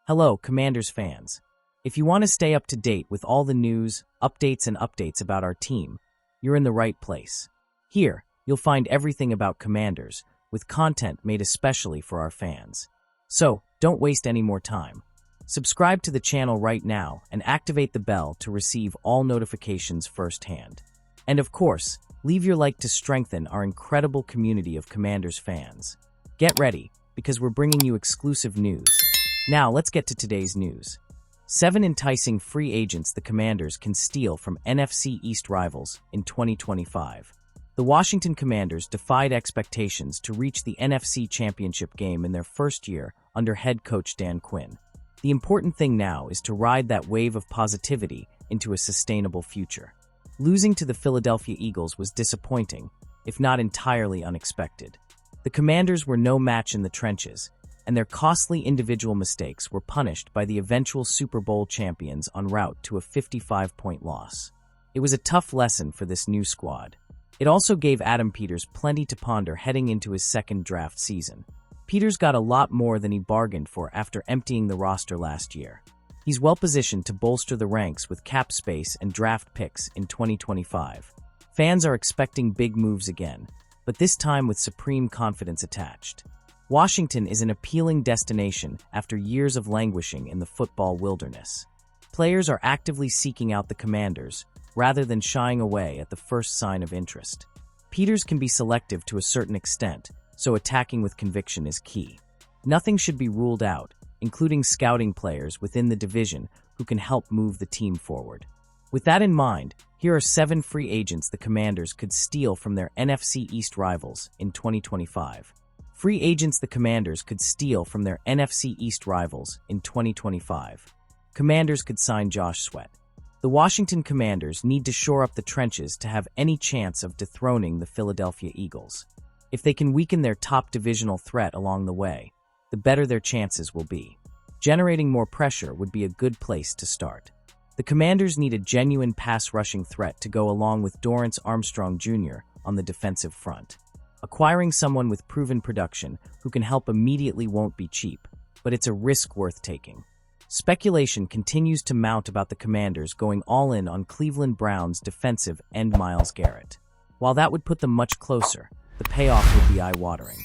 Hello, Commanders fans. If you want to stay up to date with all the news, updates about our team, you're in the right place. Here, you'll find everything about Commanders, with content made especially for our fans. So, don't waste any more time. Subscribe to the channel right now and activate the bell to receive all notifications firsthand. And of course, leave your like to strengthen our incredible community of Commanders fans. Get ready, because we're bringing you exclusive news. Now, let's get to today's news. 7 enticing free agents the Commanders can steal from NFC East rivals in 2025. The Washington Commanders defied expectations to reach the NFC Championship game in their first year under head coach Dan Quinn. The important thing now is to ride that wave of positivity into a sustainable future. Losing to the Philadelphia Eagles was disappointing, if not entirely unexpected. The Commanders were no match in the trenches, and their costly individual mistakes were punished by the eventual Super Bowl champions en route to a 55-point loss. It was a tough lesson for this new squad. It also gave Adam Peters plenty to ponder heading into his second draft season. Peters got a lot more than he bargained for after emptying the roster last year. He's well-positioned to bolster the ranks with cap space and draft picks in 2025. Fans are expecting big moves again, but this time with supreme confidence attached. Washington is an appealing destination after years of languishing in the football wilderness. Players are actively seeking out the Commanders, rather than shying away at the first sign of interest. Peters can be selective to a certain extent, so attacking with conviction is key. Nothing should be ruled out, including scouting players within the division who can help move the team forward. With that in mind, here are 7 free agents the Commanders could steal from their NFC East rivals in 2025. Free agents the Commanders could steal from their NFC East rivals in 2025. Commanders could sign Josh Sweat. The Washington Commanders need to shore up the trenches to have any chance of dethroning the Philadelphia Eagles. If they can weaken their top divisional threat along the way, the better their chances will be. Generating more pressure would be a good place to start. The Commanders need a genuine pass-rushing threat to go along with Dorrance Armstrong Jr. on the defensive front. Acquiring someone with proven production who can help immediately won't be cheap, but it's a risk worth taking. Speculation continues to mount about the Commanders going all in on Cleveland Browns defensive end Myles Garrett. While that would put them much closer, the payoff would be eye-watering.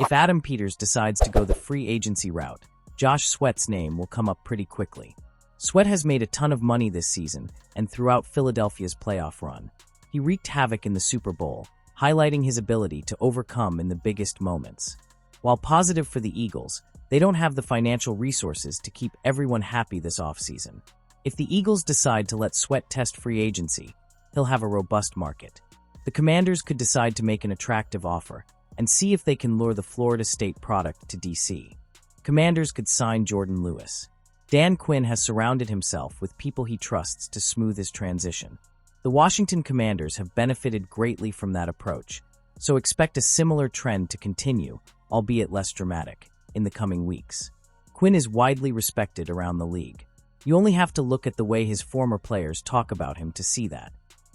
If Adam Peters decides to go the free agency route, Josh Sweat's name will come up pretty quickly. Sweat has made a ton of money this season and throughout Philadelphia's playoff run. He wreaked havoc in the Super Bowl, highlighting his ability to overcome in the biggest moments. While positive for the Eagles, they don't have the financial resources to keep everyone happy this offseason. If the Eagles decide to let Sweat test free agency, he'll have a robust market. The Commanders could decide to make an attractive offer and see if they can lure the Florida State product to DC. Commanders could sign Jourdan Lewis. Dan Quinn has surrounded himself with people he trusts to smooth his transition. The Washington Commanders have benefited greatly from that approach, so expect a similar trend to continue, albeit less dramatic, in the coming weeks. Quinn is widely respected around the league. You only have to look at the way his former players talk about him to see that.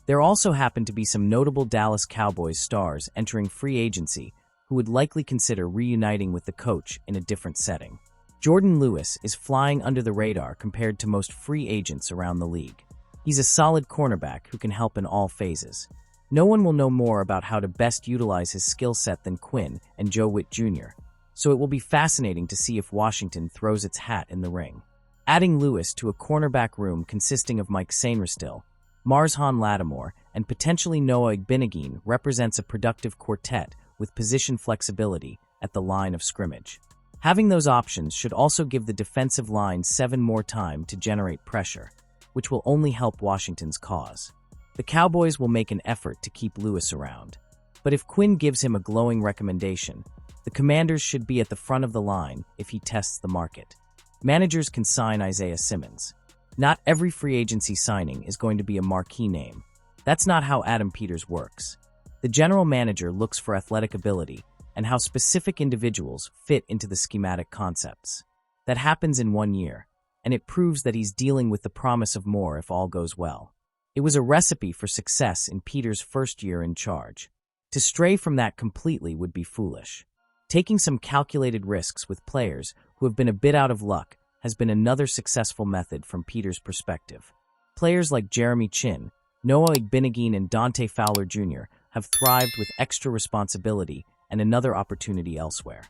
There also happen to be some notable Dallas Cowboys stars entering free agency who would likely consider reuniting with the coach in a different setting. Jourdan Lewis is flying under the radar compared to most free agents around the league. He's a solid cornerback who can help in all phases. No one will know more about how to best utilize his skill set than Quinn and Joe Witt Jr., so it will be fascinating to see if Washington throws its hat in the ring. Adding Lewis to a cornerback room consisting of Mike Sainristil, Marshawn Lattimore, and potentially Noah Igbinoghene represents a productive quartet with position flexibility at the line of scrimmage. Having those options should also give the defensive line 7 more time to generate pressure, which will only help Washington's cause. The Cowboys will make an effort to keep Lewis around. But if Quinn gives him a glowing recommendation, the Commanders should be at the front of the line if he tests the market. Managers can sign Isaiah Simmons. Not every free agency signing is going to be a marquee name. That's not how Adam Peters works. The general manager looks for athletic ability and how specific individuals fit into the schematic concepts. That happens in 1 year, and it proves that he's dealing with the promise of more if all goes well. It was a recipe for success in Peters' first year in charge. To stray from that completely would be foolish. Taking some calculated risks with players who have been a bit out of luck has been another successful method from Peters' perspective. Players like Jeremy Chin, Noah Igbinagin, and Dante Fowler Jr. have thrived with extra responsibility and another opportunity elsewhere.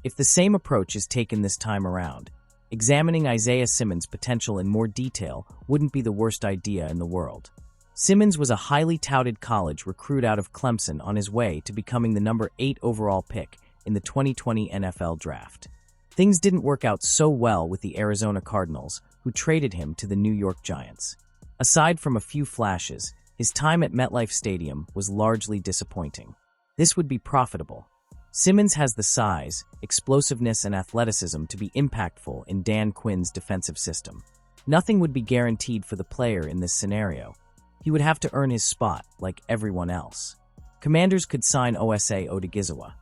If the same approach is taken this time around, examining Isaiah Simmons' potential in more detail wouldn't be the worst idea in the world. Simmons was a highly touted college recruit out of Clemson on his way to becoming the number 8 overall pick in the 2020 NFL Draft. Things didn't work out so well with the Arizona Cardinals, who traded him to the New York Giants. Aside from a few flashes, his time at MetLife Stadium was largely disappointing. This would be profitable. Simmons has the size, explosiveness, and athleticism to be impactful in Dan Quinn's defensive system. Nothing would be guaranteed for the player in this scenario. He would have to earn his spot like everyone else. Commanders could sign Osa Odighizuwa.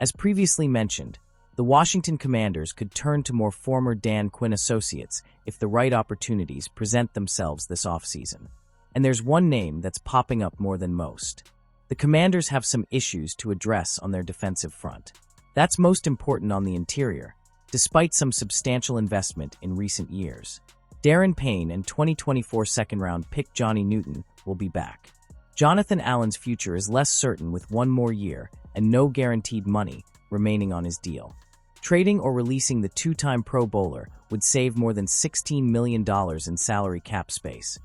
As previously mentioned, the Washington Commanders could turn to more former Dan Quinn associates if the right opportunities present themselves this offseason. And there's one name that's popping up more than most. The Commanders have some issues to address on their defensive front. That's most important on the interior, despite some substantial investment in recent years. Darren Payne and 2024 second-round pick Johnny Newton will be back. Jonathan Allen's future is less certain with one more year and no guaranteed money remaining on his deal. Trading or releasing the two-time Pro Bowler would save more than $16 million in salary cap space.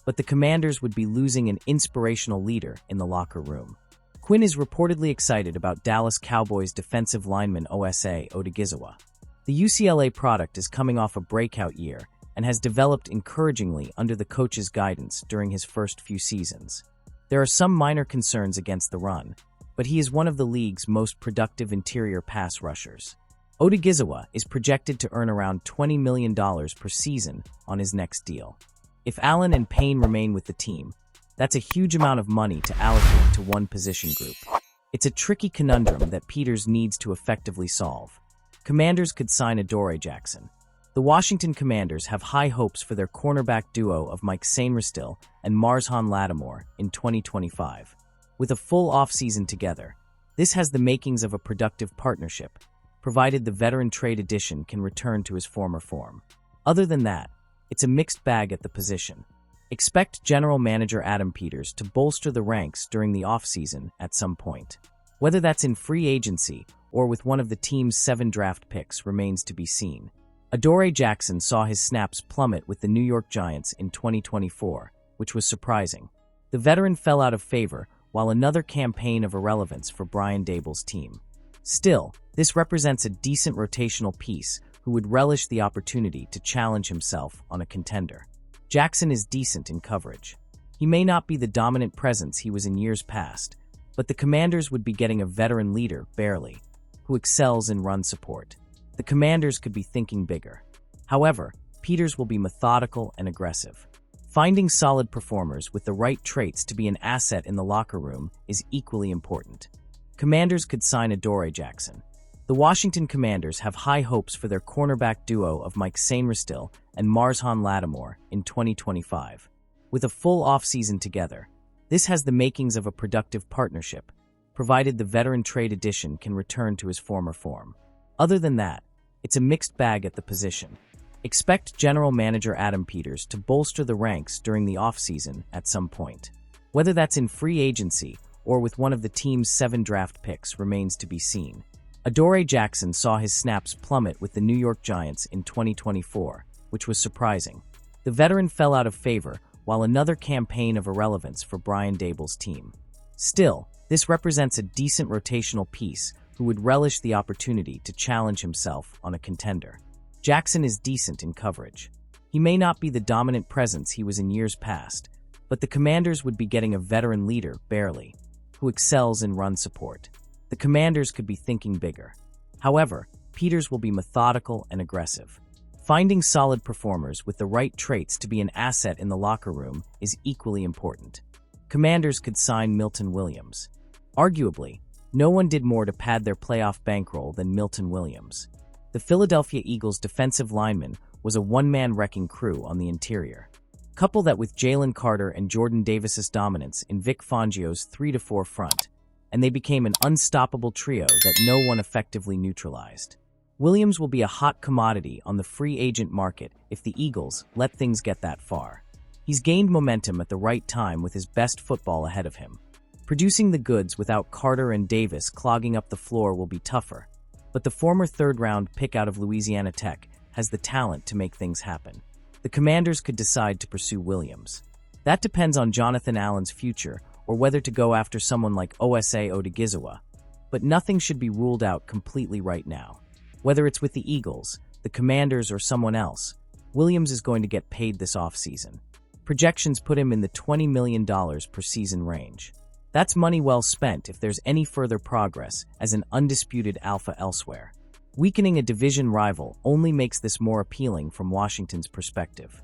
But the Commanders would be losing an inspirational leader in the locker room. Quinn is reportedly excited about Dallas Cowboys defensive lineman Osa Odighizuwa. The UCLA product is coming off a breakout year and has developed encouragingly under the coach's guidance during his first few seasons. There are some minor concerns against the run, but he is one of the league's most productive interior pass rushers. Odighizuwa is projected to earn around $20 million per season on his next deal. If Allen and Payne remain with the team, that's a huge amount of money to allocate to one position group. It's a tricky conundrum that Peters needs to effectively solve. Commanders could sign Adoree Jackson. The Washington Commanders have high hopes for their cornerback duo of Mike Sainristil and Marshawn Lattimore in 2025. With a full offseason together, this has the makings of a productive partnership, provided the veteran trade addition can return to his former form. Other than that, it's a mixed bag at the position. Expect General Manager Adam Peters to bolster the ranks during the offseason at some point. Whether that's in free agency or with one of the team's 7 draft picks remains to be seen. Adoree Jackson saw his snaps plummet with the New York Giants in 2024, which was surprising. The veteran fell out of favor, while another campaign of irrelevance for Brian Daboll's team. Still, this represents a decent rotational piece who would relish the opportunity to challenge himself on a contender. Jackson is decent in coverage. He may not be the dominant presence he was in years past, but the Commanders would be getting a veteran leader, barely, who excels in run support. The Commanders could be thinking bigger. However, Peters will be methodical and aggressive. Finding solid performers with the right traits to be an asset in the locker room is equally important. Commanders could sign Adoree Jackson. The Washington Commanders have high hopes for their cornerback duo of Mike Sainristil and Marshawn Lattimore in 2025. With a full offseason together, this has the makings of a productive partnership, provided the veteran trade addition can return to his former form. Other than that, it's a mixed bag at the position. Expect General Manager Adam Peters to bolster the ranks during the offseason at some point. Whether that's in free agency or with one of the team's 7 draft picks remains to be seen. Adoree Jackson saw his snaps plummet with the New York Giants in 2024, which was surprising. The veteran fell out of favor, while another campaign of irrelevance for Brian Daboll's team. Still, this represents a decent rotational piece who would relish the opportunity to challenge himself on a contender. Jackson is decent in coverage. He may not be the dominant presence he was in years past, but the Commanders would be getting a veteran leader, barely, who excels in run support. The Commanders could be thinking bigger. However, Peters will be methodical and aggressive. Finding solid performers with the right traits to be an asset in the locker room is equally important. Commanders could sign Milton Williams. Arguably, no one did more to pad their playoff bankroll than Milton Williams. The Philadelphia Eagles defensive lineman was a one-man wrecking crew on the interior. Couple that with Jalen Carter and Jordan Davis's dominance in Vic Fangio's 3-4 front, and they became an unstoppable trio that no one effectively neutralized. Williams will be a hot commodity on the free agent market if the Eagles let things get that far. He's gained momentum at the right time with his best football ahead of him. Producing the goods without Carter and Davis clogging up the floor will be tougher, but the former third-round pick out of Louisiana Tech has the talent to make things happen. The Commanders could decide to pursue Williams. That depends on Jonathan Allen's future or whether to go after someone like Osa Odighizuwa, but nothing should be ruled out completely right now. Whether it's with the Eagles, the Commanders, or someone else, Williams is going to get paid this offseason. Projections put him in the $20 million per season range. That's money well spent if there's any further progress as an undisputed alpha elsewhere. Weakening a division rival only makes this more appealing from Washington's perspective.